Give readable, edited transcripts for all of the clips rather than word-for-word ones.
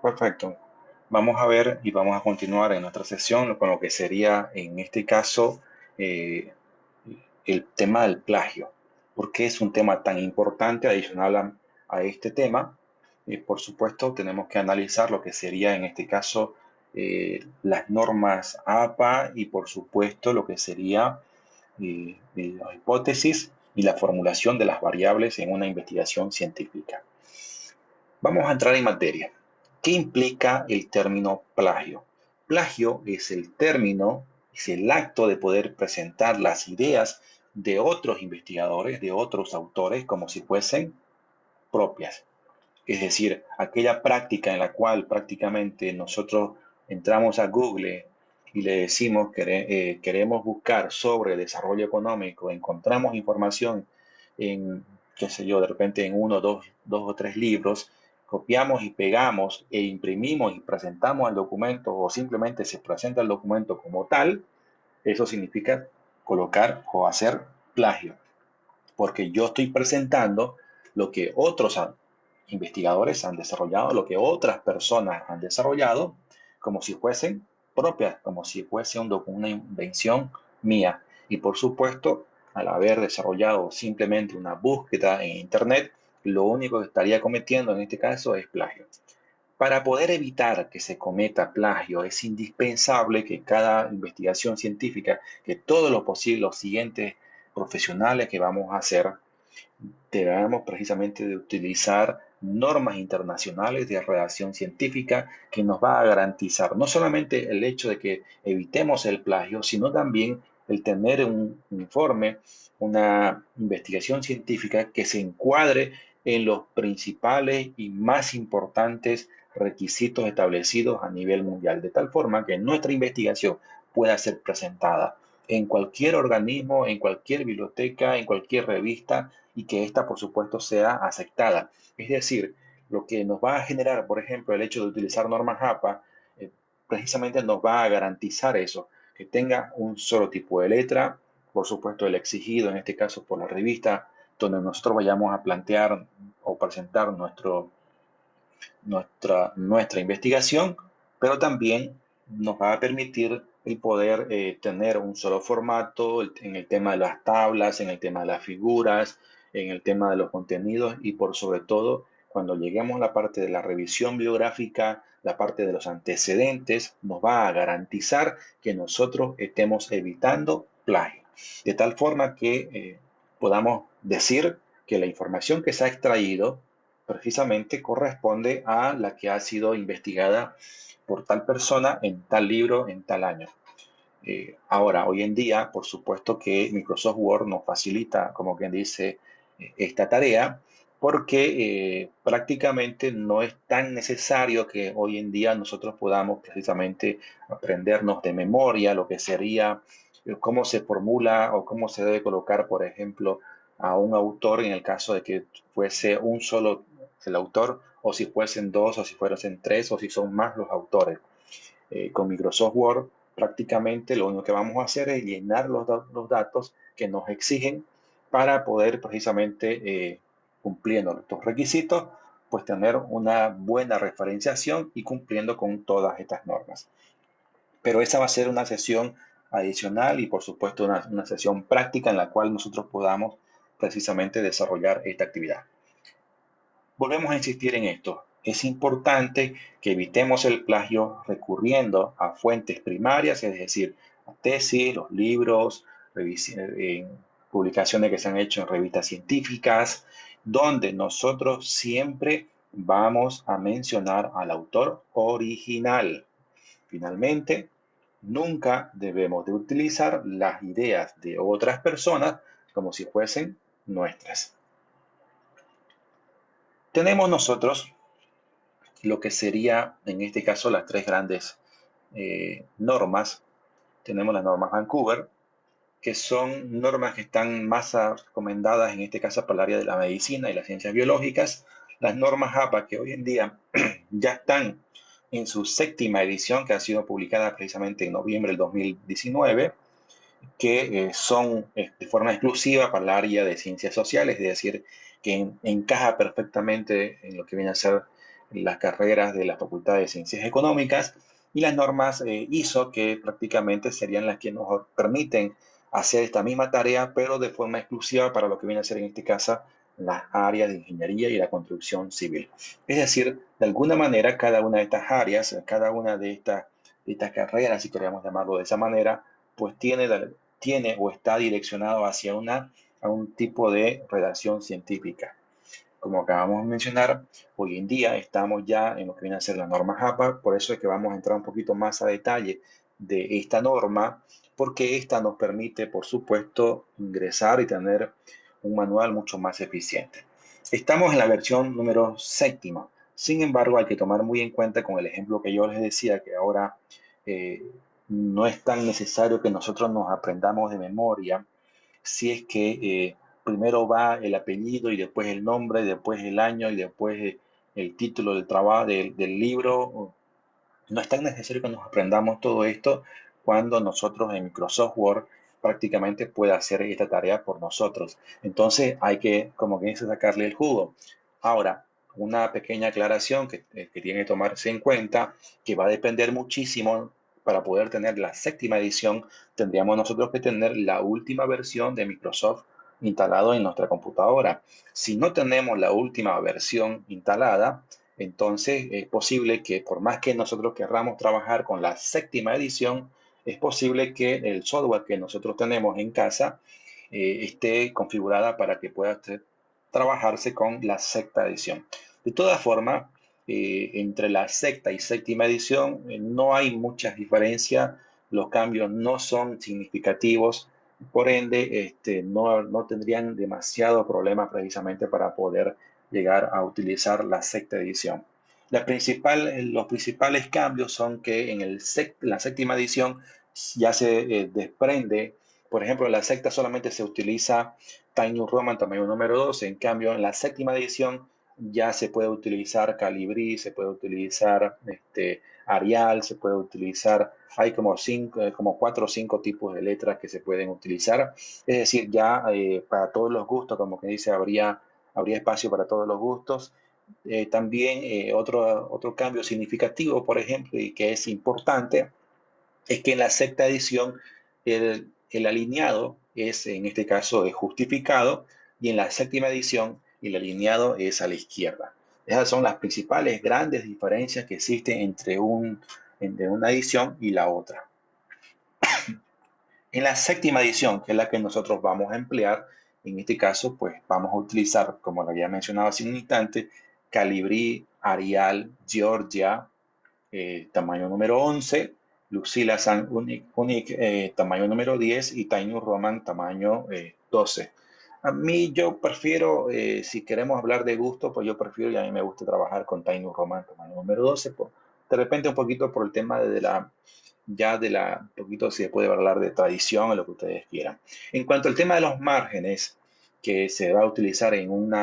Perfecto. Vamos a ver y vamos a continuar en nuestra sesión con lo que sería, en este caso, eh, el tema del plagio. ¿Por qué es un tema tan importante adicional a este tema? Por supuesto, tenemos que analizar lo que sería, en este caso, las normas APA y, por supuesto, lo que sería la hipótesis y la formulación de las variables en una investigación científica. Vamos a entrar en materia. ¿Qué implica el término plagio? Plagio es el término, es el acto de poder presentar las ideas de otros investigadores, de otros autores, como si fuesen propias. Es decir, aquella práctica en la cual prácticamente nosotros entramos a Google y le decimos que queremos buscar sobre desarrollo económico, encontramos información en, qué sé yo, de repente en uno, dos o tres libros, copiamos y pegamos e imprimimos y presentamos el documento o simplemente se presenta el documento como tal, eso significa colocar o hacer plagio, porque yo estoy presentando lo que otros investigadores han desarrollado, lo que otras personas han desarrollado, como si fuesen propias, como si fuese una invención mía. Y por supuesto, al haber desarrollado simplemente una búsqueda en Internet, lo único que estaría cometiendo en este caso es plagio. Para poder evitar que se cometa plagio, es indispensable que cada investigación científica, que todos los siguientes profesionales que vamos a hacer, debemos precisamente de utilizar normas internacionales de redacción científica que nos va a garantizar no solamente el hecho de que evitemos el plagio, sino también el tener un informe, una investigación científica que se encuadre en los principales y más importantes requisitos establecidos a nivel mundial, de tal forma que nuestra investigación pueda ser presentada en cualquier organismo, en cualquier biblioteca, en cualquier revista y que ésta, por supuesto, sea aceptada. Es decir, lo que nos va a generar, por ejemplo, el hecho de utilizar normas APA, eh, precisamente nos va a garantizar eso, que tenga un solo tipo de letra, por supuesto, el exigido, en este caso, por la revista, donde nosotros vayamos a plantear o presentar nuestra investigación, pero también nos va a permitir el poder tener un solo formato en el tema de las tablas, en el tema de las figuras, en el tema de los contenidos y por sobre todo cuando lleguemos a la parte de la revisión biográfica, la parte de los antecedentes, nos va a garantizar que nosotros estemos evitando plagio. De tal forma que podamos decir que la información que se ha extraído precisamente corresponde a la que ha sido investigada por tal persona en tal libro, en tal año. Ahora, hoy en día, por supuesto que Microsoft Word nos facilita, como quien dice, esta tarea, porque prácticamente no es tan necesario que hoy en día nosotros podamos precisamente aprendernos de memoria lo que sería cómo se formula o cómo se debe colocar, por ejemplo, a un autor en el caso de que fuese un solo el autor, o si fuesen dos, o si fuesen tres, o si son más los autores. Con Microsoft Word prácticamente lo único que vamos a hacer es llenar los datos que nos exigen para poder precisamente, cumpliendo estos requisitos, pues tener una buena referenciación y cumpliendo con todas estas normas. Pero esa va a ser una sesión adicional y por supuesto una sesión práctica en la cual nosotros podamos precisamente desarrollar esta actividad. Volvemos a insistir en esto. Es importante que evitemos el plagio recurriendo a fuentes primarias, es decir, a tesis, los libros, publicaciones que se han hecho en revistas científicas, donde nosotros siempre vamos a mencionar al autor original. Finalmente, nunca debemos de utilizar las ideas de otras personas como si fuesen nuestras. Tenemos nosotros lo que sería, en este caso, las tres grandes normas. Tenemos las normas Vancouver, que son normas que están más recomendadas, en este caso, para el área de la medicina y las ciencias biológicas. Las normas APA, que hoy en día ya están en su séptima edición, que ha sido publicada precisamente en noviembre del 2019, que son de forma exclusiva para el área de ciencias sociales, es decir, que encaja perfectamente en lo que viene a ser las carreras de la Facultad de Ciencias Económicas y las normas ISO, que prácticamente serían las que nos permiten hacer esta misma tarea, pero de forma exclusiva para lo que viene a ser en este caso las áreas de ingeniería y la construcción civil. Es decir, de alguna manera, cada una de estas áreas, cada una de estas carreras, si queremos llamarlo de esa manera, pues tiene o está direccionado hacia a un tipo de redacción científica. Como acabamos de mencionar, hoy en día estamos ya en lo que viene a ser la norma JAPA, por eso es que vamos a entrar un poquito más a detalle de esta norma, porque esta nos permite, por supuesto, ingresar y tener un manual mucho más eficiente. Estamos en la versión número séptima. Sin embargo, hay que tomar muy en cuenta con el ejemplo que yo les decía, que ahora eh, no es tan necesario que nosotros nos aprendamos de memoria si es que primero va el apellido y después el nombre, y después el año y después el título del trabajo, del libro. No es tan necesario que nos aprendamos todo esto cuando nosotros en Microsoft Word prácticamente puede hacer esta tarea por nosotros. Entonces hay que, como que dice, sacarle el jugo. Ahora, una pequeña aclaración que tiene que tomarse en cuenta, que va a depender muchísimo para poder tener la séptima edición, tendríamos nosotros que tener la última versión de Microsoft instalado en nuestra computadora. Si no tenemos la última versión instalada, entonces es posible que por más que nosotros querramos trabajar con la séptima edición, es posible que el software que nosotros tenemos en casa esté configurada para que pueda trabajarse con la sexta edición. De todas formas, entre la sexta y séptima edición no hay muchas diferencias, los cambios no son significativos, por ende no tendrían demasiado problema precisamente para poder llegar a utilizar la sexta edición. Los principales cambios son que en la séptima edición ya se desprende, por ejemplo, en la sexta solamente se utiliza Times New Roman tamaño número 12, en cambio en la séptima edición ya se puede utilizar Calibri, se puede utilizar Arial, se puede utilizar, hay como 4 o 5 tipos de letras que se pueden utilizar, es decir, ya para todos los gustos, como que dice, habría espacio para todos los gustos. También otro cambio significativo, por ejemplo, y que es importante, es que en la sexta edición el alineado es, en este caso, es justificado, y en la séptima edición el alineado es a la izquierda. Esas son las principales grandes diferencias que existen entre una edición y la otra. En la séptima edición, que es la que nosotros vamos a emplear, en este caso, pues vamos a utilizar, como lo había mencionado hace un instante, Calibri, Arial, Georgia, tamaño número 11, Lucila San Unique, tamaño número 10 y Tiny Roman tamaño 12. A mí yo prefiero, si queremos hablar de gusto, pues yo prefiero y a mí me gusta trabajar con Tiny Roman tamaño número 12, de repente un poquito por el tema un poquito si se puede hablar de tradición o lo que ustedes quieran. En cuanto al tema de los márgenes que se va a utilizar en un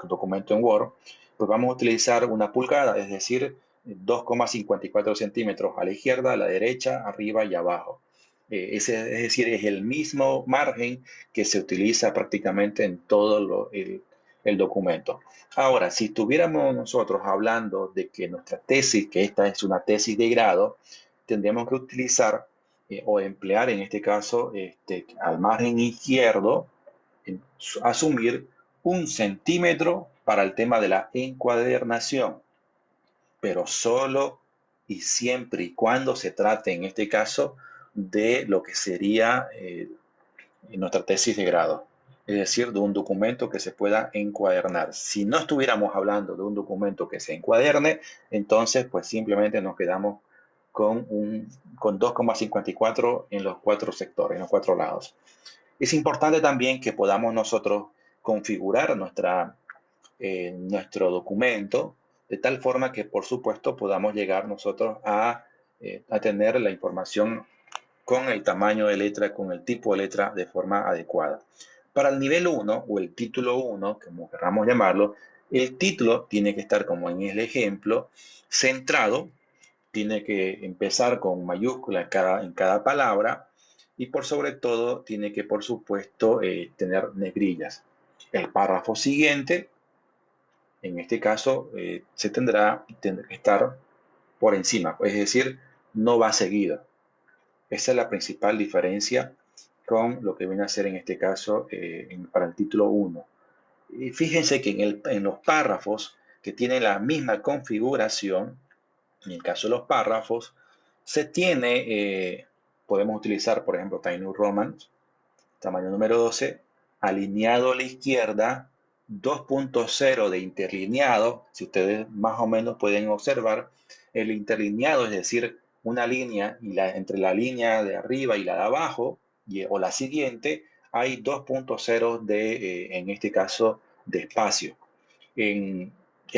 documento en Word, pues vamos a utilizar una pulgada, es decir, 2,54 centímetros a la izquierda, a la derecha, arriba y abajo. Es decir, es el mismo margen que se utiliza prácticamente en todo el documento. Ahora, si estuviéramos nosotros hablando de que nuestra tesis, que esta es una tesis de grado, tendríamos que utilizar o emplear en este caso al margen izquierdo, asumir 1 centímetro para el tema de la encuadernación, pero solo y siempre y cuando se trate, en este caso, de lo que sería nuestra tesis de grado, es decir, de un documento que se pueda encuadernar. Si no estuviéramos hablando de un documento que se encuaderne, entonces pues simplemente nos quedamos con 2,54 en los 4 sectores, en los 4 lados. Es importante también que podamos nosotros configurar nuestro documento de tal forma que, por supuesto, podamos llegar nosotros a tener la información con el tamaño de letra, con el tipo de letra de forma adecuada. Para el nivel 1 o el título 1, como queramos llamarlo, el título tiene que estar, como en el ejemplo, centrado, tiene que empezar con mayúscula en cada palabra y por sobre todo tiene que, por supuesto, tener negrillas. El párrafo siguiente En este caso, se tendrá que estar por encima, es decir, no va seguido. Esa es la principal diferencia con lo que viene a ser en este caso para el título 1. Y fíjense que en los párrafos que tienen la misma configuración, en el caso de los párrafos, se tiene, podemos utilizar, por ejemplo, Times New Roman, tamaño número 12, alineado a la izquierda, 2.0 de interlineado. Si ustedes más o menos pueden observar, el interlineado, es decir, una línea y entre la línea de arriba y la de abajo, o la siguiente, hay 2.0 de, en este caso, de espacio. El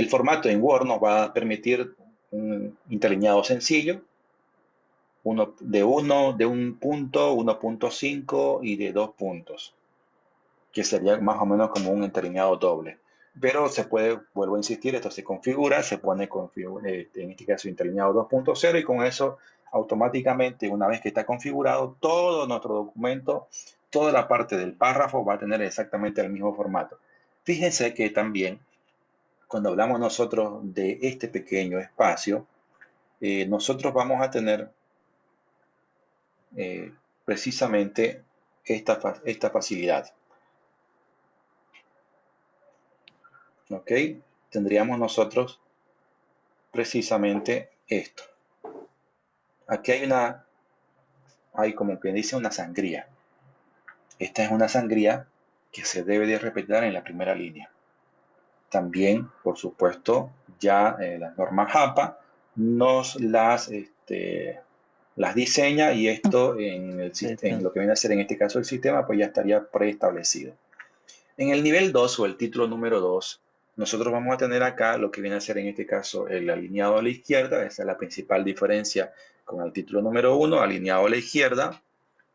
formato en Word nos va a permitir un interlineado sencillo, de un punto, 1.5 y de 2 puntos, que sería más o menos como un interlineado doble. Pero se puede, vuelvo a insistir, esto se configura, se pone en este caso interlineado 2.0 y con eso automáticamente, una vez que está configurado, todo nuestro documento, toda la parte del párrafo va a tener exactamente el mismo formato. Fíjense que también cuando hablamos nosotros de este pequeño espacio, nosotros vamos a tener precisamente esta facilidad. ¿Ok? Tendríamos nosotros precisamente esto. Aquí hay como que dice una sangría. Esta es una sangría que se debe de respetar en la primera línea. También, por supuesto, ya las normas JAPA nos las diseña y esto en lo que viene a ser en este caso el sistema, pues ya estaría preestablecido. En el nivel 2 o el título número 2, nosotros vamos a tener acá lo que viene a ser en este caso el alineado a la izquierda. Esa es la principal diferencia con el título número 1, alineado a la izquierda.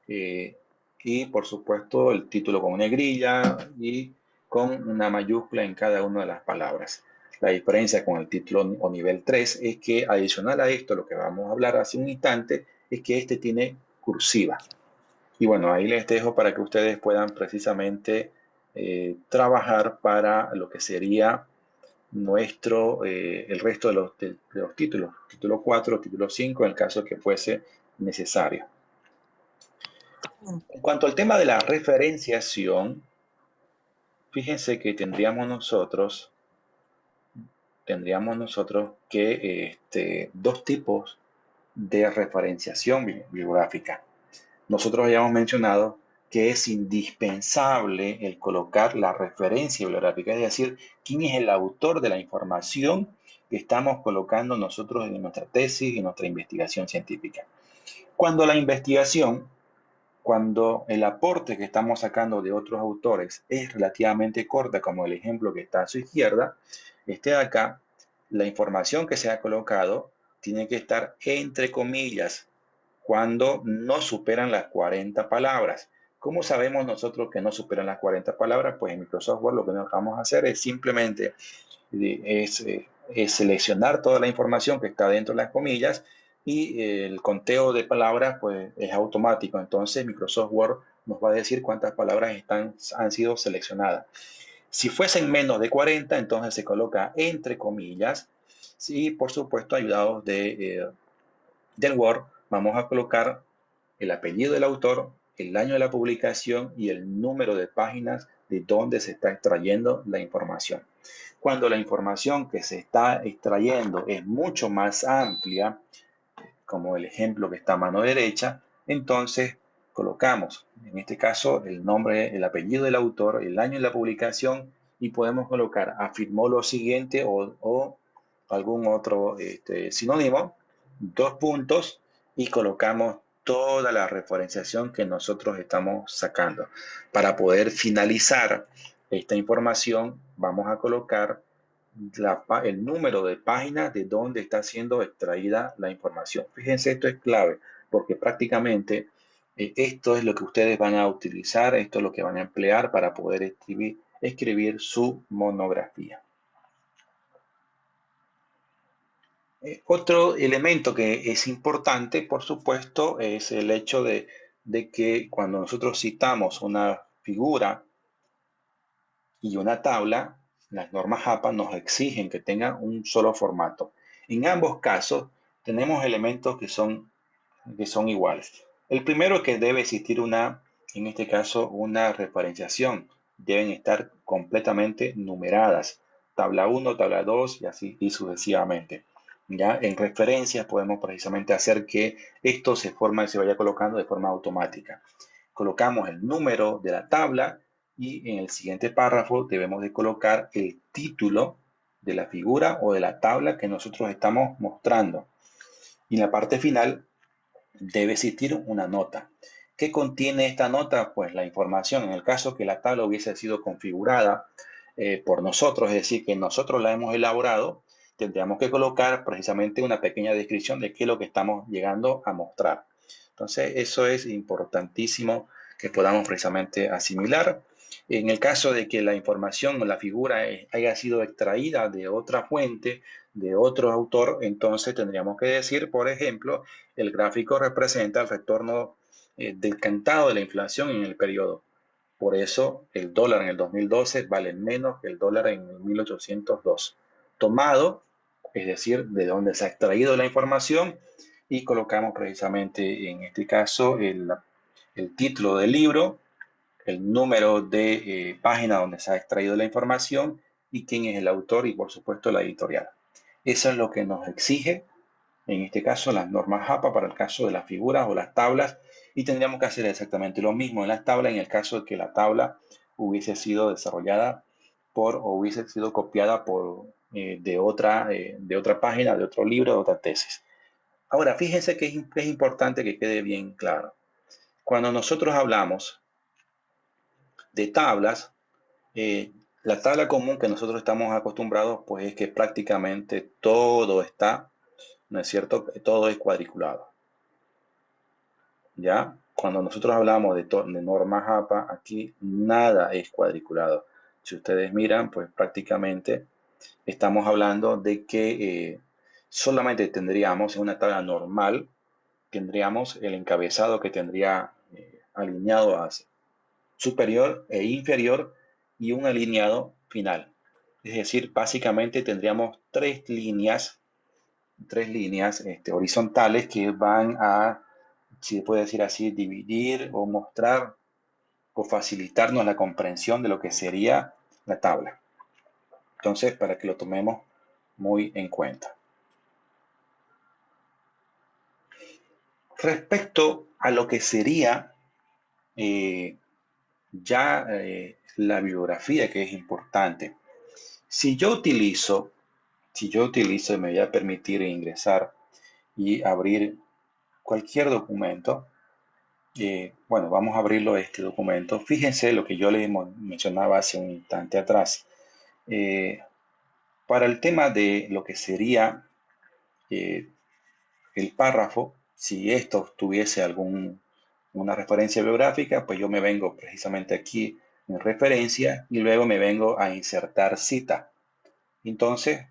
Y por supuesto el título con negrilla y con una mayúscula en cada una de las palabras. La diferencia con el título o nivel 3 es que adicional a esto, lo que vamos a hablar hace un instante, es que este tiene cursiva. Y bueno, ahí les dejo para que ustedes puedan precisamente trabajar para lo que sería el resto de los títulos, título 4, título 5, en el caso que fuese necesario. En cuanto al tema de la referenciación, fíjense que tendríamos nosotros que dos tipos de referenciación bibliográfica. Nosotros habíamos mencionado que es indispensable el colocar la referencia bibliográfica, es decir, quién es el autor de la información que estamos colocando nosotros en nuestra tesis y nuestra investigación científica. Cuando el aporte que estamos sacando de otros autores es relativamente corta, como el ejemplo que está a su izquierda, de acá, la información que se ha colocado tiene que estar entre comillas, cuando no superan las 40 palabras. ¿Cómo sabemos nosotros que no superan las 40 palabras? Pues en Microsoft Word lo que nos vamos a hacer es simplemente es seleccionar toda la información que está dentro de las comillas y el conteo de palabras pues es automático. Entonces Microsoft Word nos va a decir cuántas palabras han sido seleccionadas. Si fuesen menos de 40, entonces se coloca entre comillas. Sí, por supuesto, ayudados del Word, vamos a colocar el apellido del autor, el año de la publicación y el número de páginas de donde se está extrayendo la información. Cuando la información que se está extrayendo es mucho más amplia, como el ejemplo que está a mano derecha, entonces colocamos, en este caso, el nombre, el apellido del autor, el año de la publicación y podemos colocar afirmó lo siguiente o algún otro sinónimo, 2 puntos y colocamos toda la referenciación que nosotros estamos sacando. Para poder finalizar esta información, vamos a colocar el número de páginas de donde está siendo extraída la información. Fíjense, esto es clave porque prácticamente esto es lo que ustedes van a utilizar, esto es lo que van a emplear para poder escribir su monografía. Otro elemento que es importante, por supuesto, es el hecho de que cuando nosotros citamos una figura y una tabla, las normas APA nos exigen que tenga un solo formato. En ambos casos tenemos elementos que son iguales. El primero es que debe existir en este caso, una referenciación. Deben estar completamente numeradas. Tabla 1, tabla 2 y así y sucesivamente. Ya en referencias podemos precisamente hacer que esto se vaya colocando de forma automática. Colocamos el número de la tabla y en el siguiente párrafo debemos de colocar el título de la figura o de la tabla que nosotros estamos mostrando. Y en la parte final debe existir una nota. ¿Qué contiene esta nota? Pues la información. En el caso que la tabla hubiese sido configurada por nosotros, es decir, que nosotros la hemos elaborado, tendríamos que colocar precisamente una pequeña descripción de qué es lo que estamos llegando a mostrar. Entonces, eso es importantísimo que podamos precisamente asimilar. En el caso de que la información o la figura haya sido extraída de otra fuente, de otro autor, entonces tendríamos que decir, por ejemplo, el gráfico representa el retorno del cantado de la inflación en el periodo. Por eso el dólar en el 2012 vale menos que el dólar en el 1802. Tomado, es decir, de dónde se ha extraído la información y colocamos precisamente en este caso el título del libro, el número de página donde se ha extraído la información y quién es el autor y por supuesto la editorial. Eso es lo que nos exige en este caso las normas APA para el caso de las figuras o las tablas, y tendríamos que hacer exactamente lo mismo en las tablas en el caso de que la tabla hubiese sido desarrollada o hubiese sido copiada de otra página, de otro libro, de otra tesis. Ahora, fíjense que es importante que quede bien claro. Cuando nosotros hablamos de tablas, la tabla común que nosotros estamos acostumbrados, pues es que prácticamente todo está, ¿no es cierto? Todo es cuadriculado. ¿Ya? Cuando nosotros hablamos de normas APA, aquí nada es cuadriculado. Si ustedes miran, pues prácticamente estamos hablando de que solamente tendríamos en una tabla normal, tendríamos el encabezado que tendría alineado hacia superior e inferior y un alineado final. Es decir, básicamente tendríamos tres líneas horizontales que van a, si se puede decir así, dividir o mostrar o facilitarnos la comprensión de lo que sería la tabla. Entonces, para que lo tomemos muy en cuenta. Respecto a lo que sería la bibliografía, que es importante. Si yo utilizo, me voy a permitir ingresar y abrir cualquier documento. Bueno, vamos a abrirlo este documento. Fíjense lo que yo les mencionaba hace un instante atrás. Para el tema de lo que sería el párrafo, si esto tuviese una referencia bibliográfica, pues yo me vengo precisamente aquí en referencia y luego me vengo a insertar cita. Entonces,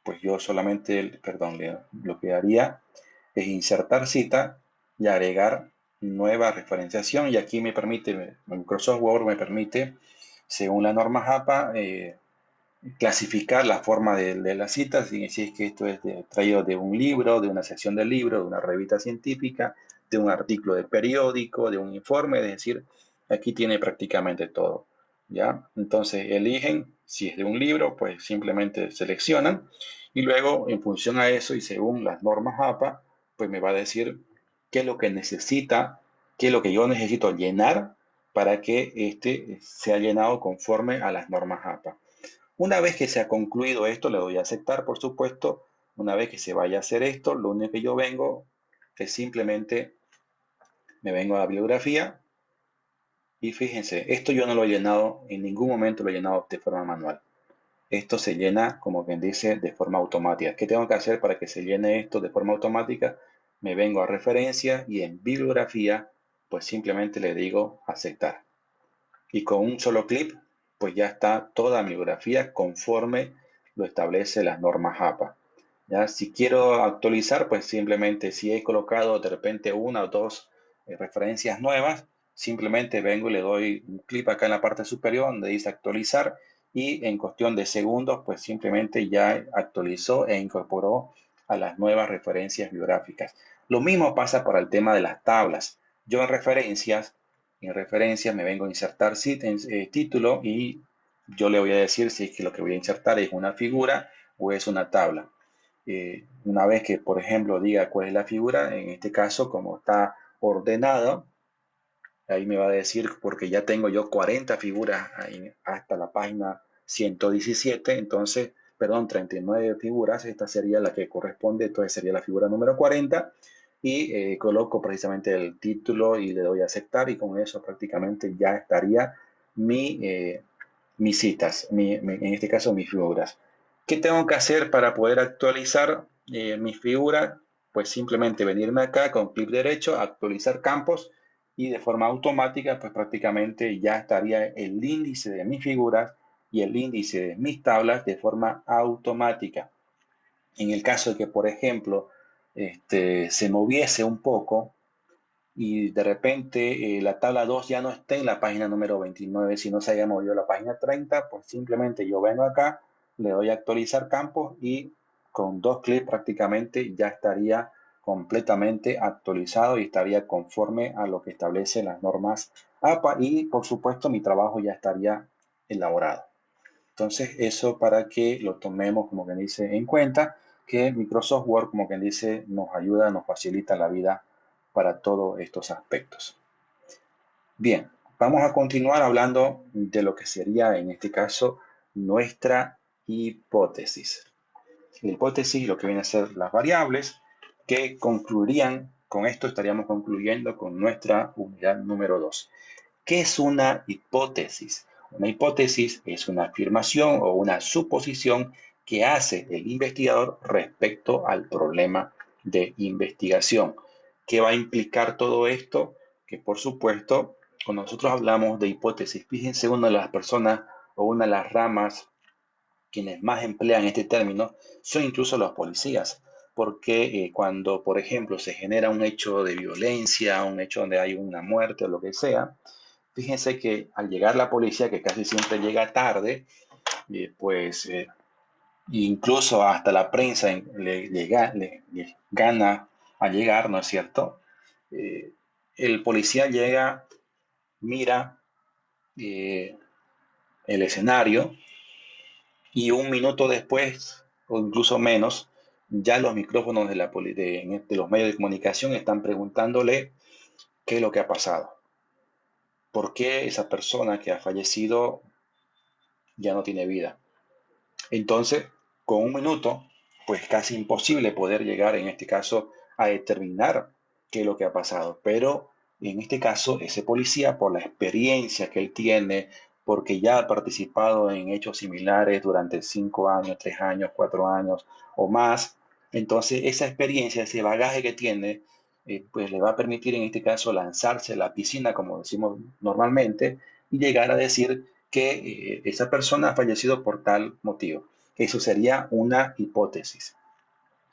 pues yo solamente, perdón, lo que haría es insertar cita y agregar nueva referenciación y aquí me permite, Microsoft Word me permite, según la norma JAPA, clasificar la forma de las citas, si es que esto es traído de un libro, de una sección del libro, de una revista científica, de un artículo de periódico, de un informe, es decir, aquí tiene prácticamente todo, ¿ya? Entonces eligen, si es de un libro, pues simplemente seleccionan y luego en función a eso y según las normas APA, pues me va a decir qué es lo que necesita, qué es lo que yo necesito llenar para que este sea llenado conforme a las normas APA. Una vez que se ha concluido esto, le doy a aceptar, por supuesto. Una vez que se vaya a hacer esto, lo único que yo vengo es simplemente me vengo a la bibliografía y fíjense, esto yo no lo he llenado, en ningún momento lo he llenado de forma manual. Esto se llena, como quien dice, de forma automática. ¿Qué tengo que hacer para que se llene esto de forma automática? Me vengo a referencia y en bibliografía, pues simplemente le digo aceptar. Y con un solo clic, pues ya está toda mi bibliografía conforme lo establece las normas APA. ¿Ya? Si quiero actualizar, pues simplemente si he colocado de repente una o dos referencias nuevas, simplemente vengo y le doy un clic acá en la parte superior donde dice actualizar y en cuestión de segundos, pues simplemente ya actualizó e incorporó a las nuevas referencias biográficas. Lo mismo pasa para el tema de las tablas. Yo en referencias me vengo a insertar título y yo le voy a decir si es que lo que voy a insertar es una figura o es una tabla. Una vez que, por ejemplo, diga cuál es la figura, en este caso, como está ordenado, ahí me va a decir, porque ya tengo yo 40 figuras hasta la página 117, entonces, perdón, 39 figuras, esta sería la que corresponde, entonces sería la figura número 40, y coloco precisamente el título y le doy a aceptar, y con eso prácticamente ya estaría mis citas, en este caso mis figuras. ¿Qué tengo que hacer para poder actualizar mis figuras? Pues simplemente venirme acá con clic derecho, actualizar campos, y de forma automática, pues prácticamente ya estaría el índice de mis figuras y el índice de mis tablas de forma automática. En el caso de que, por ejemplo, se moviese un poco y de repente la tabla 2 ya no esté en la página número 29, si no se haya movido la página 30, pues simplemente yo vengo acá, le doy a actualizar campos y con dos clics prácticamente ya estaría completamente actualizado y estaría conforme a lo que establecen las normas APA, y por supuesto mi trabajo ya estaría elaborado. Entonces eso para que lo tomemos como quien dice en cuenta, que Microsoft Word como quien dice nos ayuda, nos facilita la vida para todos estos aspectos. Bien, vamos a continuar hablando de lo que sería en este caso nuestra hipótesis. La hipótesis, lo que viene a ser las variables que concluirían, con esto estaríamos concluyendo con nuestra unidad número 2. ¿Qué es una hipótesis? Una hipótesis es una afirmación o una suposición que hace el investigador respecto al problema de investigación. ¿Qué va a implicar todo esto? Que por supuesto, cuando nosotros hablamos de hipótesis, fíjense, una de las personas o una de las ramas quienes más emplean este término son incluso los policías, porque cuando, por ejemplo, se genera un hecho de violencia, un hecho donde hay una muerte o lo que sea, fíjense que al llegar la policía, que casi siempre llega tarde, pues incluso hasta la prensa le gana a llegar, ¿no es cierto? Eh, el policía llega, mira eh, el escenario, y un minuto después, o incluso menos, ya los micrófonos de los medios de comunicación están preguntándole qué es lo que ha pasado, por qué esa persona que ha fallecido ya no tiene vida. Entonces, con un minuto, pues casi imposible poder llegar en este caso a determinar qué es lo que ha pasado. Pero en este caso, ese policía, por la experiencia que él tiene, porque ya ha participado en hechos similares durante 5 años, 3 años, 4 años o más, entonces esa experiencia, ese bagaje que tiene, pues le va a permitir en este caso lanzarse a la piscina, como decimos normalmente, y llegar a decir que esa persona ha fallecido por tal motivo. Eso sería una hipótesis.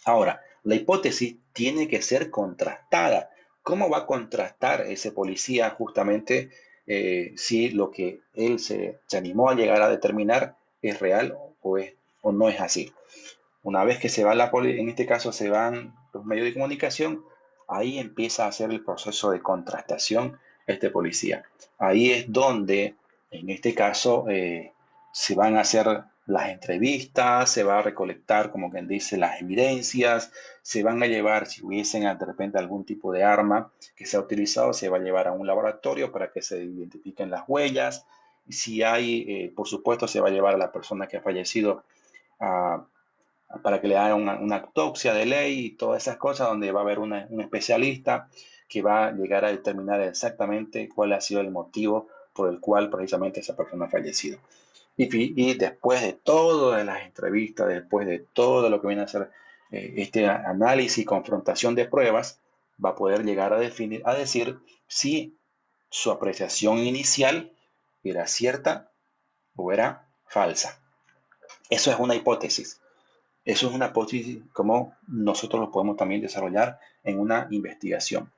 Ahora, la hipótesis tiene que ser contrastada. ¿Cómo va a contrastar ese policía justamente si lo que él se animó a llegar a determinar es real o no es así? Una vez que se va en este caso se van los medios de comunicación, ahí empieza a hacer el proceso de contrastación este policía. Ahí es donde, en este caso, se van a hacer las entrevistas, se va a recolectar, como quien dice, las evidencias, se van a llevar, si hubiesen de repente algún tipo de arma que se ha utilizado, se va a llevar a un laboratorio para que se identifiquen las huellas. Si hay, por supuesto, se va a llevar a la persona que ha fallecido a para que le hagan una autopsia de ley y todas esas cosas, donde va a haber un especialista que va a llegar a determinar exactamente cuál ha sido el motivo por el cual precisamente esa persona ha fallecido. Y después de todas las entrevistas, después de todo lo que viene a ser este análisis y confrontación de pruebas, va a poder llegar a decir si su apreciación inicial era cierta o era falsa. Eso es una hipótesis. Eso es una hipótesis como nosotros lo podemos también desarrollar en una investigación.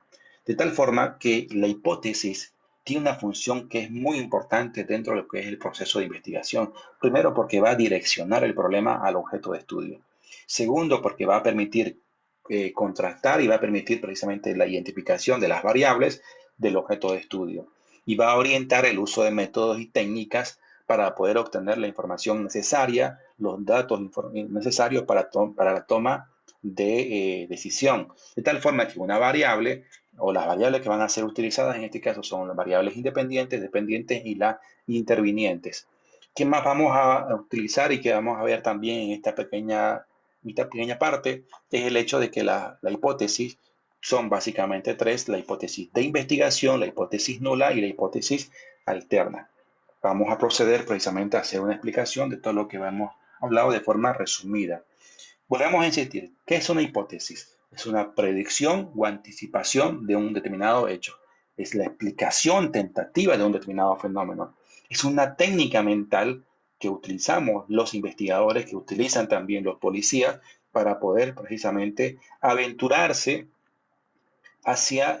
De tal forma que la hipótesis tiene una función que es muy importante dentro de lo que es el proceso de investigación. Primero, porque va a direccionar el problema al objeto de estudio. Segundo, porque va a permitir contrastar y va a permitir precisamente la identificación de las variables del objeto de estudio. Y va a orientar el uso de métodos y técnicas para poder obtener la información necesaria, los datos necesarios para la toma de decisión. De tal forma que una variable o las variables que van a ser utilizadas en este caso son las variables independientes, dependientes y las intervinientes. ¿Qué más vamos a utilizar y que vamos a ver también en esta pequeña parte? Es el hecho de que la hipótesis son básicamente tres: la hipótesis de investigación, la hipótesis nula y la hipótesis alterna. Vamos a proceder precisamente a hacer una explicación de todo lo que hemos hablado de forma resumida. Volvemos a insistir, ¿qué es una hipótesis? Es una predicción o anticipación de un determinado hecho. Es la explicación tentativa de un determinado fenómeno. Es una técnica mental que utilizamos los investigadores, que utilizan también los policías para poder precisamente aventurarse hacia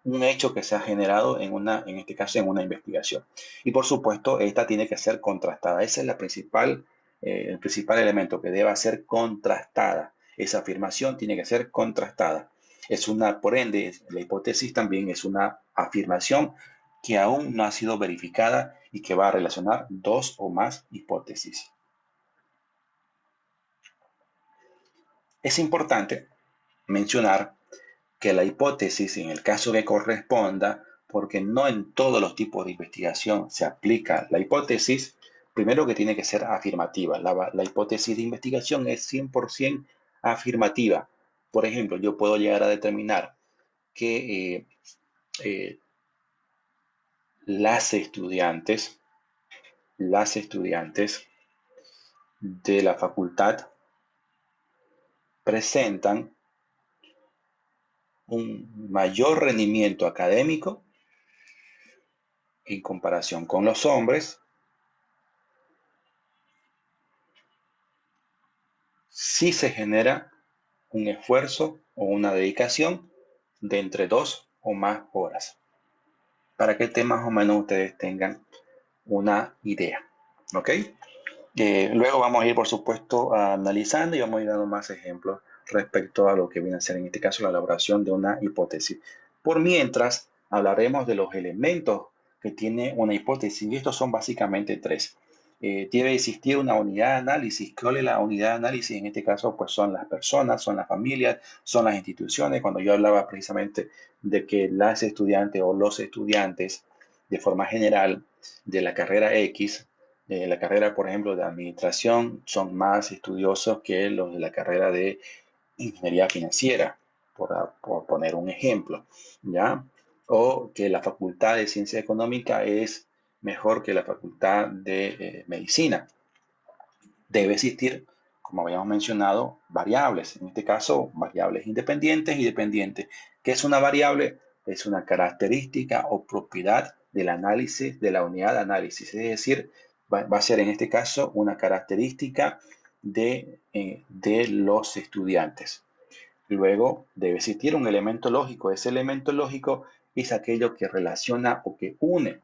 un hecho que se ha generado en este caso, en una investigación. Y por supuesto, esta tiene que ser contrastada. Ese es el principal elemento, que deba ser contrastada. Esa afirmación tiene que ser contrastada. Por ende, la hipótesis también es una afirmación que aún no ha sido verificada y que va a relacionar dos o más hipótesis. Es importante mencionar que la hipótesis, en el caso que corresponda, porque no en todos los tipos de investigación se aplica la hipótesis, primero que tiene que ser afirmativa. La hipótesis de investigación es 100% afirmativa. Por ejemplo, yo puedo llegar a determinar que eh, las estudiantes de la facultad presentan un mayor rendimiento académico en comparación con los hombres si se genera un esfuerzo o una dedicación de entre 2 o más horas, para que más o menos ustedes tengan una idea. ¿Ok? Luego vamos a ir, por supuesto, analizando y vamos a ir dando más ejemplos respecto a lo que viene a ser en este caso la elaboración de una hipótesis. Por mientras, hablaremos de los elementos que tiene una hipótesis, y estos son básicamente tres. Debe existir una unidad de análisis. ¿Cuál es la unidad de análisis? En este caso, pues son las personas, son las familias, son las instituciones. Cuando yo hablaba precisamente de que las estudiantes o los estudiantes, de forma general, de la carrera X, de la carrera, por ejemplo, de administración, son más estudiosos que los de la carrera de ingeniería financiera, por poner un ejemplo, ¿ya? O que la facultad de ciencia económica es mejor que la facultad de medicina. Debe existir, como habíamos mencionado, variables. En este caso, variables independientes y dependientes. ¿Qué es una variable? Es una característica o propiedad del análisis, de la unidad de análisis. Es decir, va a ser en este caso una característica de los estudiantes. Luego debe existir un elemento lógico. Ese elemento lógico es aquello que relaciona o que une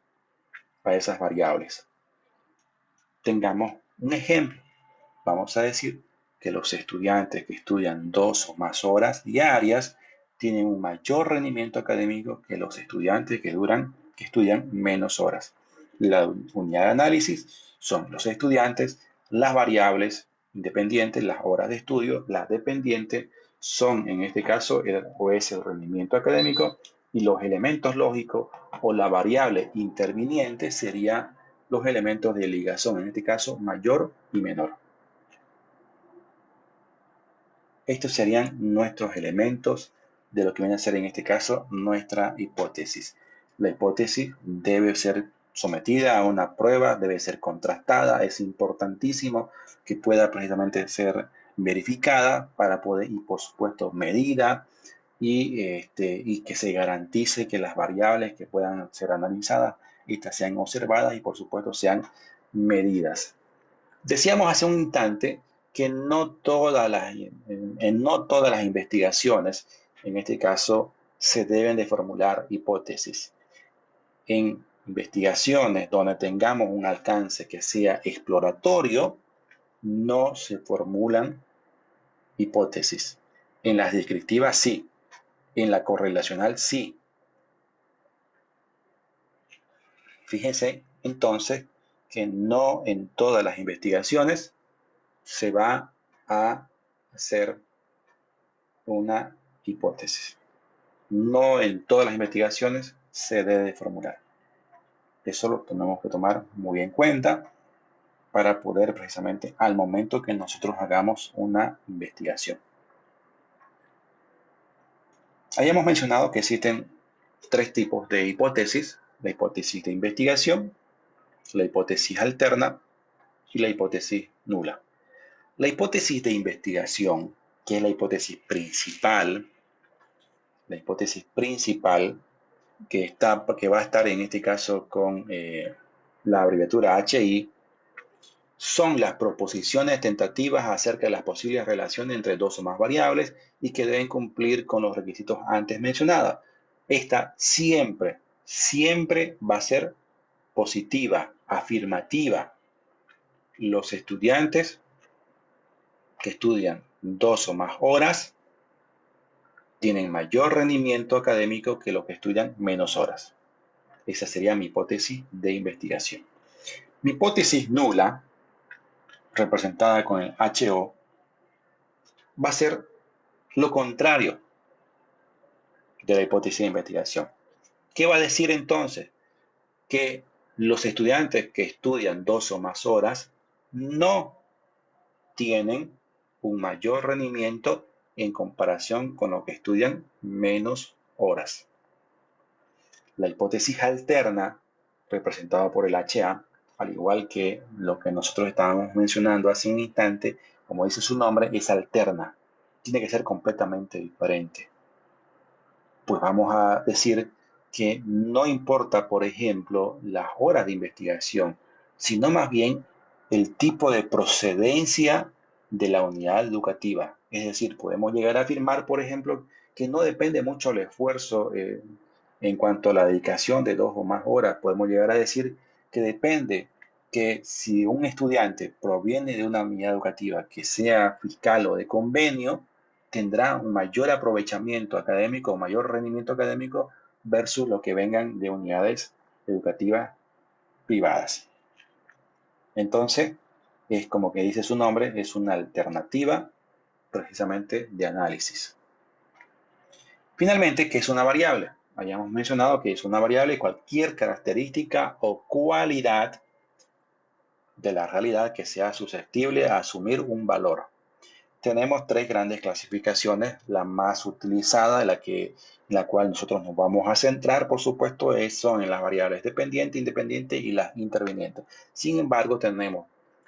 a esas variables. Tengamos un ejemplo. Vamos a decir que los estudiantes que estudian 2 o más horas diarias tienen un mayor rendimiento académico que los estudiantes que estudian menos horas. La unidad de análisis son los estudiantes, las variables independientes, las horas de estudio, las dependientes son en este caso es el rendimiento académico, y los elementos lógicos o la variable interviniente serían los elementos de ligación, en este caso mayor y menor. Estos serían nuestros elementos de lo que viene a ser en este caso nuestra hipótesis. La hipótesis debe ser sometida a una prueba, debe ser contrastada. Es importantísimo que pueda precisamente ser verificada para poder, y por supuesto, medida, y que se garantice que las variables que puedan ser analizadas, estas sean observadas y por supuesto sean medidas. Decíamos hace un instante que no no todas las investigaciones, en este caso, se deben de formular hipótesis. en investigaciones donde tengamos un alcance que sea exploratorio, no se formulan hipótesis. En las descriptivas sí, en la correlacional sí. Fíjense entonces que no en todas las investigaciones se va a hacer una hipótesis. No en todas las investigaciones se debe formular. Eso lo tenemos que tomar muy en cuenta para poder precisamente al momento que nosotros hagamos una investigación. Hayamos mencionado que existen tres tipos de hipótesis: la hipótesis de investigación, la hipótesis alterna y la hipótesis nula. La hipótesis de investigación, que es la hipótesis principal que va a estar en este caso con la abreviatura HI, son las proposiciones tentativas acerca de las posibles relaciones entre dos o más variables y que deben cumplir con los requisitos antes mencionados. Esta siempre va a ser positiva, afirmativa. Los estudiantes que estudian 2 o más horas tienen mayor rendimiento académico que los que estudian menos horas. Esa sería mi hipótesis de investigación. Mi hipótesis nula, representada con el HO, va a ser lo contrario de la hipótesis de investigación. ¿Qué va a decir entonces? Que los estudiantes que estudian 2 o más horas no tienen un mayor rendimiento en comparación con los que estudian menos horas. La hipótesis alterna, representada por el HA, al igual que lo que nosotros estábamos mencionando hace un instante, como dice su nombre, es alterna. Tiene que ser completamente diferente. Pues vamos a decir que no importa, por ejemplo, las horas de investigación, sino más bien el tipo de procedencia de la unidad educativa. Es decir, podemos llegar a afirmar, por ejemplo, que no depende mucho el esfuerzo en cuanto a la dedicación de 2 o más horas. Podemos llegar a decir que depende que si un estudiante proviene de una unidad educativa que sea fiscal o de convenio, tendrá un mayor aprovechamiento académico o mayor rendimiento académico versus los que vengan de unidades educativas privadas. Entonces, es como que dice su nombre, es una alternativa precisamente de análisis. Finalmente, ¿qué es una variable? Hayamos mencionado que es una variable cualquier característica o cualidad de la realidad que sea susceptible a asumir un valor. Tenemos tres grandes clasificaciones. La más utilizada, en la cual nosotros nos vamos a centrar, por supuesto, son en las variables dependientes, independientes y las intervinientes. Sin embargo, tenemos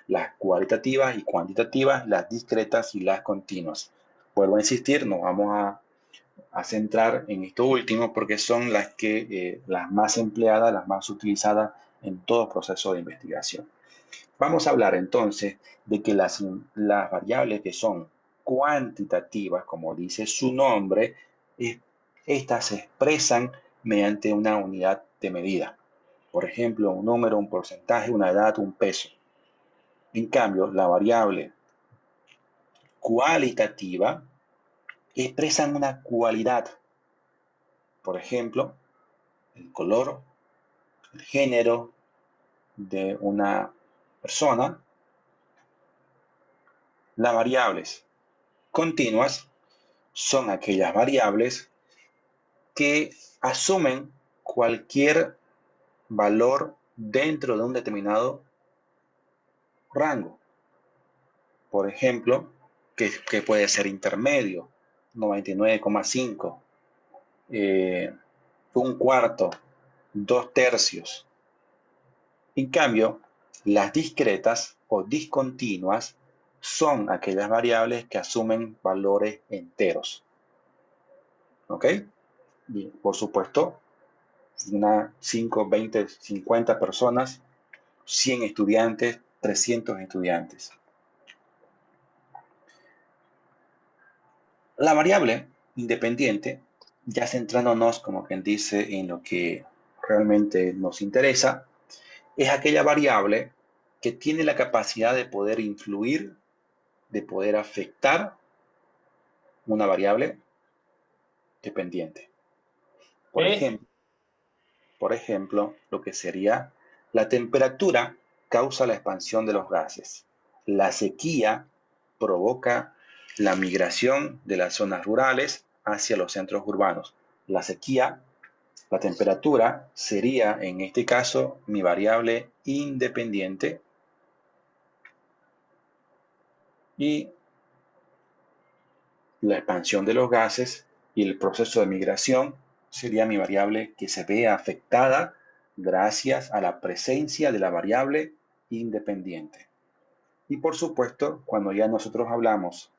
las cualitativas y cuantitativas, las discretas y las continuas. Vuelvo a insistir, nos vamos a centrar en esto último porque son las más empleadas, las más utilizadas en todo proceso de investigación. Vamos a hablar entonces de que las variables que son cuantitativas, como dice su nombre, estas se expresan mediante una unidad de medida. Por ejemplo, un número, un porcentaje, una edad, un peso. En cambio, la variable cualitativa expresan una cualidad. Por ejemplo, el color, el género de una persona. Las variables continuas son aquellas variables que asumen cualquier valor dentro de un determinado rango. Por ejemplo, que puede ser intermedio, 99,5, un cuarto, 2 tercios. En cambio, las discretas o discontinuas son aquellas variables que asumen valores enteros. ¿Ok? Bien, por supuesto, 5, 20, 50 personas, 100 estudiantes, 300 estudiantes. La variable independiente, ya centrándonos, como quien dice, en lo que realmente nos interesa, es aquella variable que tiene la capacidad de poder influir, de poder afectar una variable dependiente. Por ¿Eh? ejemplo, lo que sería la temperatura causa la expansión de los gases. La sequía provoca la migración de las zonas rurales hacia los centros urbanos. La sequía, la temperatura, sería en este caso mi variable independiente y la expansión de los gases y el proceso de migración sería mi variable que se ve afectada gracias a la presencia de la variable independiente. Y por supuesto, cuando ya nosotros hablamos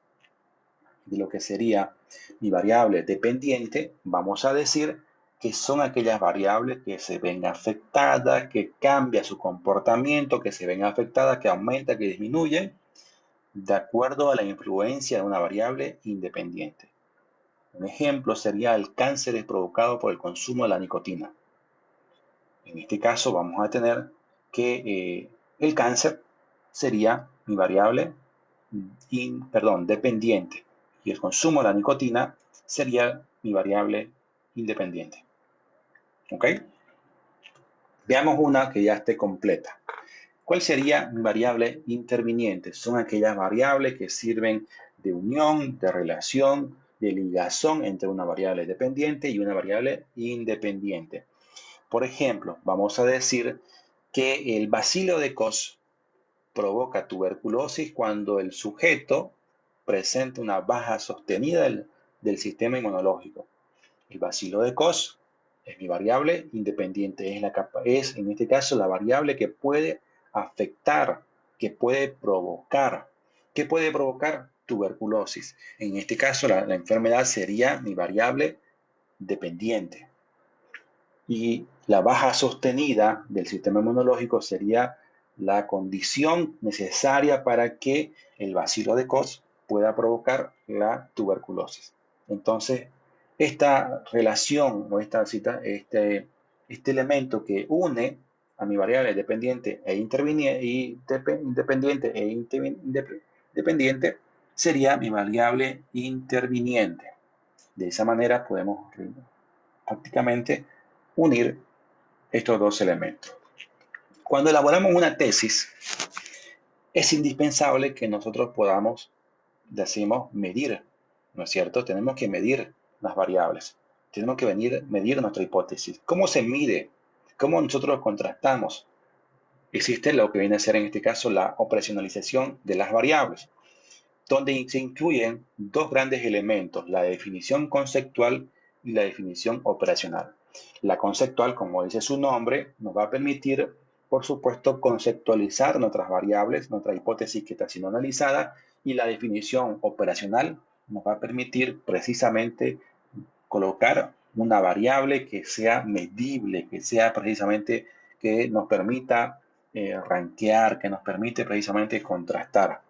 de lo que sería mi variable dependiente, vamos a decir que son aquellas variables que se ven afectadas, que cambia su comportamiento, que se ven afectadas, que aumenta, que disminuyen, de acuerdo a la influencia de una variable independiente. Un ejemplo sería el cáncer provocado por el consumo de la nicotina. En este caso vamos a tener que el cáncer sería mi variable dependiente y el consumo de la nicotina sería mi variable independiente. ¿Ok? Veamos una que ya esté completa. ¿Cuál sería mi variable interviniente? Son aquellas variables que sirven de unión, de relación, de ligación entre una variable dependiente y una variable independiente. Por ejemplo, vamos a decir que el bacilo de Koch provoca tuberculosis cuando el sujeto presenta una baja sostenida del sistema inmunológico. El bacilo de Koch es mi variable independiente, es en este caso la variable que puede afectar, que puede provocar. ¿Qué puede provocar? Tuberculosis. En este caso la enfermedad sería mi variable dependiente. Y la baja sostenida del sistema inmunológico sería la condición necesaria para que el bacilo de Koch pueda provocar la tuberculosis. Entonces, esta relación o este elemento que une a mi variable dependiente e independiente dependiente sería mi variable interviniente. De esa manera podemos prácticamente unir estos dos elementos. Cuando elaboramos una tesis, es indispensable que nosotros podamos, decimos, medir, ¿no es cierto? Tenemos que medir las variables, tenemos que medir nuestra hipótesis. ¿Cómo se mide? ¿Cómo nosotros contrastamos? Existe lo que viene a ser en este caso la operacionalización de las variables, donde se incluyen dos grandes elementos, la definición conceptual y la definición operacional. La conceptual, como dice su nombre, nos va a permitir, por supuesto, conceptualizar nuestras variables, nuestra hipótesis que está siendo analizada, y la definición operacional nos va a permitir precisamente colocar una variable que sea medible, que sea precisamente que nos permita rankear, que nos permite precisamente contrastar.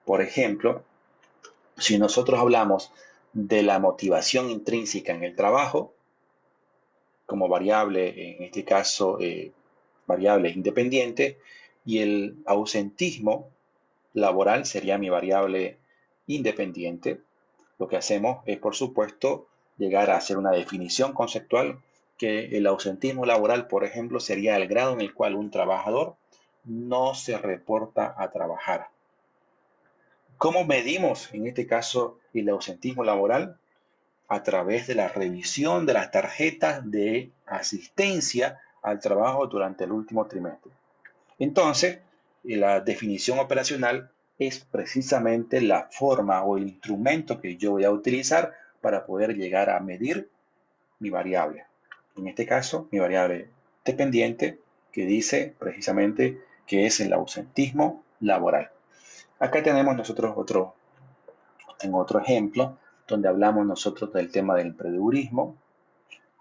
Por ejemplo, si nosotros hablamos de la motivación intrínseca en el trabajo, como variable, en este caso, variable independiente, y el ausentismo laboral sería mi variable independiente, lo que hacemos es, por supuesto, llegar a hacer una definición conceptual que el ausentismo laboral, por ejemplo, sería el grado en el cual un trabajador no se reporta a trabajar. ¿Cómo medimos, en este caso, el ausentismo laboral? A través de la revisión de las tarjetas de asistencia al trabajo durante el último trimestre. Entonces, la definición operacional es precisamente la forma o el instrumento que yo voy a utilizar para poder llegar a medir mi variable. En este caso, mi variable dependiente que dice precisamente que es el ausentismo laboral. Acá tenemos nosotros tengo otro ejemplo donde hablamos nosotros del tema del emprendedurismo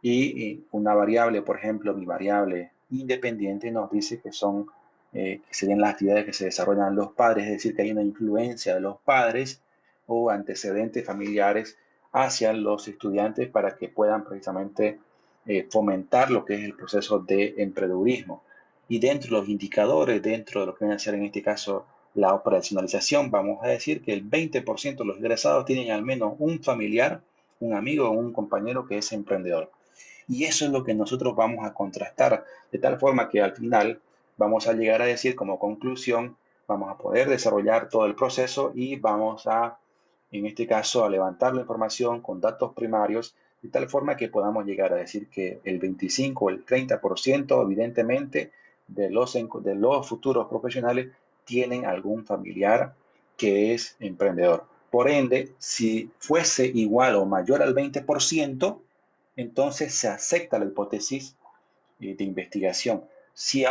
y una variable, por ejemplo, mi variable independiente nos dice que serían las actividades que se desarrollan los padres, es decir, que hay una influencia de los padres o antecedentes familiares hacia los estudiantes para que puedan precisamente fomentar lo que es el proceso de emprendedurismo. Y dentro de los indicadores, dentro de lo que viene a ser en este caso la operacionalización, vamos a decir que el 20% de los egresados tienen al menos un familiar, un amigo o un compañero que es emprendedor. Y eso es lo que nosotros vamos a contrastar, de tal forma que al final vamos a llegar a decir como conclusión, vamos a poder desarrollar todo el proceso y vamos a, en este caso, a levantar la información con datos primarios, de tal forma que podamos llegar a decir que el 25 o el 30% evidentemente de los futuros profesionales tienen algún familiar que es emprendedor. Por ende, si fuese igual o mayor al 20%, entonces se acepta la hipótesis de investigación. Si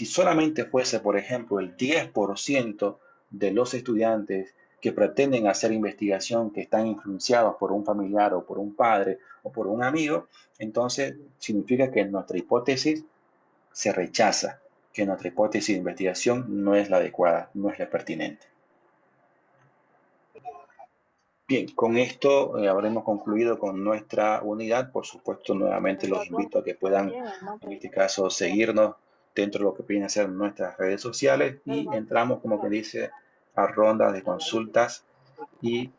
solamente fuese, por ejemplo, el 10% de los estudiantes que pretenden hacer investigación que están influenciados por un familiar o por un padre o por un amigo, entonces significa que nuestra hipótesis se rechaza, que nuestra hipótesis de investigación no es la adecuada, no es la pertinente. Bien, con esto habremos concluido con nuestra unidad. Por supuesto, nuevamente los invito a que puedan, en este caso, seguirnos dentro de lo que vienen a ser nuestras redes sociales y entramos, como que dice, a rondas de consultas y